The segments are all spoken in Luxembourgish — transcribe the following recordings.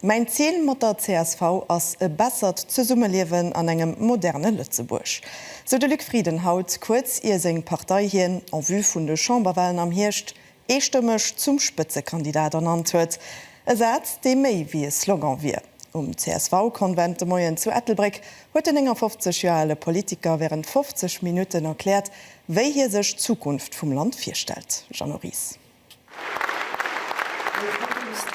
Mein Ziel mat der CSV ass e bessert ze Summelewen an engem moderne Lützeburg. So de Lückfrieden haut kurz ihr seng Parteiien an vu vun de Chamberwahlen am Hircht eestimmech zum Spitzekandidat ernannt huet. E Satz de méi wie e Slogan wie. CSV-Konvent Moien zu Ettelbreck huet den enger 50 Jahre Politiker während 50 Minuten erklärt, wéi hier sech Zukunft vum Land firstel. Jean Maurice.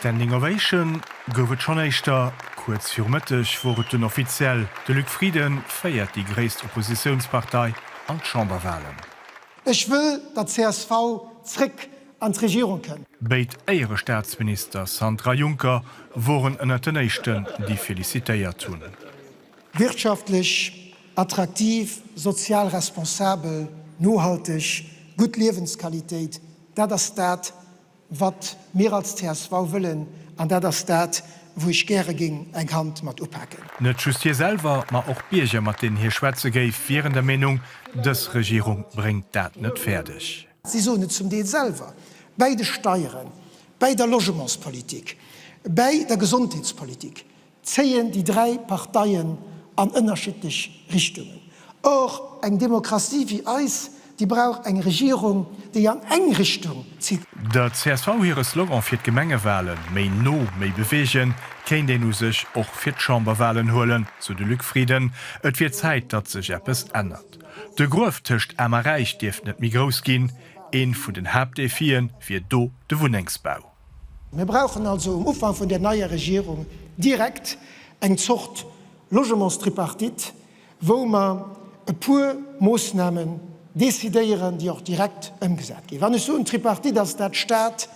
Standing Ovation gowet schon eichter kurz firmëttech wot den offiziell de Lückfrieden feiert die gréist Oppositionspartei an Chamberwahlen. Ich will dat CSV zrick an die Regierung können. Beit eiere Staatsminister Sandra Juncker woren ënner den Nächten die felicitéiert tun. Wirtschaftlich, attraktiv, sozial responsabel, nachhaltig, gut Lebensqualität, das wat mir als CSV willen, an das wo ich gerne ging, eng Hand mat uppacken. Net just hier selber, ma auch Bierger mat den hier Schweze geif während der Meinung, dass Regierung bringt dat net fertig. Sie so net zum Deel selber. Bei de Steuern, bei der Logementspolitik, bei der Gesundheitspolitik zählen die drei Parteien an unterschiedliche Richtungen. Auch eng Demokratie wie Eis, die braucht eng Regierung, die an eng Richtung zieht. Der CSV ihre Slogan fir d Gemengewahlen méi no méi bewegen, kein den u sech och fir Chamberwahlen holen zu de Lückfrieden, et wird Zeit, dat sich etwas ändert. De Grof töcht einmal reich deft net mi groß gin, een vu den Hauptdefien fir do de Wohnungsbau. Wir brauchen also im Umfang von der neuen Regierung direkt eng Zucht Logementstripartit, wo man e pur Maßnahmen dezidieren, die auch direkt umgesetzt werden. Wenn es so ein Tripartit, dass der Staat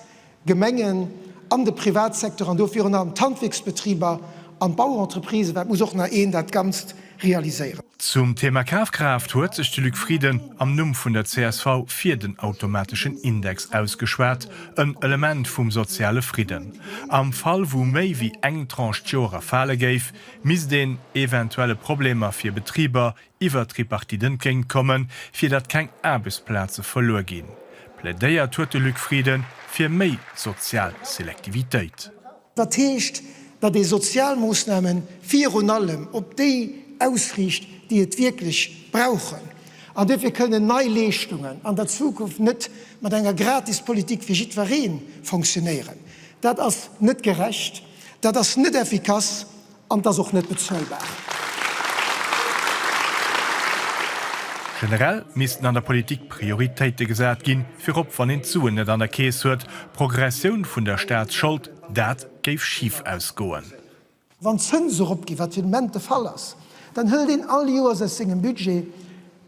Gemengen an den Privatsektor an dafür an Handwerksbetriebe, an Bauunterprise, das muss auch nach ihnen das ganz realisieren. Zum Thema Kaufkraft huet sich die Lückfrieden am Numm vun der CSV fir den automatischen Index ausgeschwert, ein Element vum soziale Frieden. Am Fall wo méi wie eng Trancheer falle geif, mis den eventuelle Probleme fir Betrieber iwwer Tripartiten ken kommen, fir dat keng Arbeitsplaze verlor gin. Plädéiert huet de Lückfrieden fir méi Sozialselektivitéit. Dat heescht, dat die Sozialmaßnahmen vir und allem op die ausriecht, die es wirklich brauchen. Und wir können neue Leistungen an der Zukunft nicht mit einer Gratispolitik wie Jitwarin funktionieren. Das ist nicht gerecht, das ist nicht effizient und das ist auch nicht bezahlbar. Generell müssten an der Politik Prioritäten gesagt gehen, für ob von den Zuen nicht an der Käse hört, Progression von der Staatsschuld, das gäbe schief ausgehen. Wenn Zinsen abgeben, was im Moment der Fall ist, dann hält in all Jahren im Budget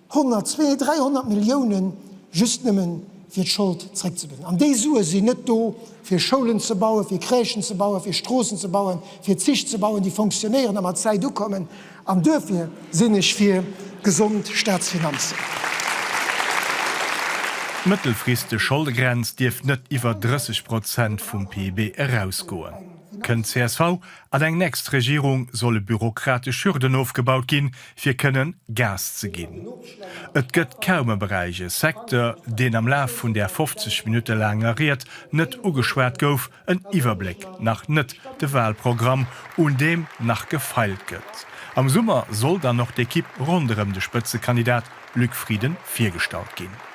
100, 200, 300 Millionen just nehmen für die Schuld zurückzubringen. Und diese Summen sind nicht da, für Schulen zu bauen, für Kirchen zu bauen, für Straßen zu bauen, für Züge zu bauen, die funktionieren, aber Zeit kommen. Und dafür sind ich für gesunde Staatsfinanzen. Mittelfristige Schuldgrenze dürft nicht über 30% vom PIB herausgehen. Kën CSV an eng nächst Regierung solle bürokratisch Hürden aufgebaut gin, fir kënnen Gas ze gin. Et gëtt kaume Bereiche Sektor, den am Laf vun der 50 Minuten lang ariert, net ugeschwert gouf en Iwerblick nach net de Wahlprogramm und dem nach gefeilt gëtt. Am Summer soll dann noch d'Ekipp rondem de Spitzekandidat Lückfrieden firgestalt gin.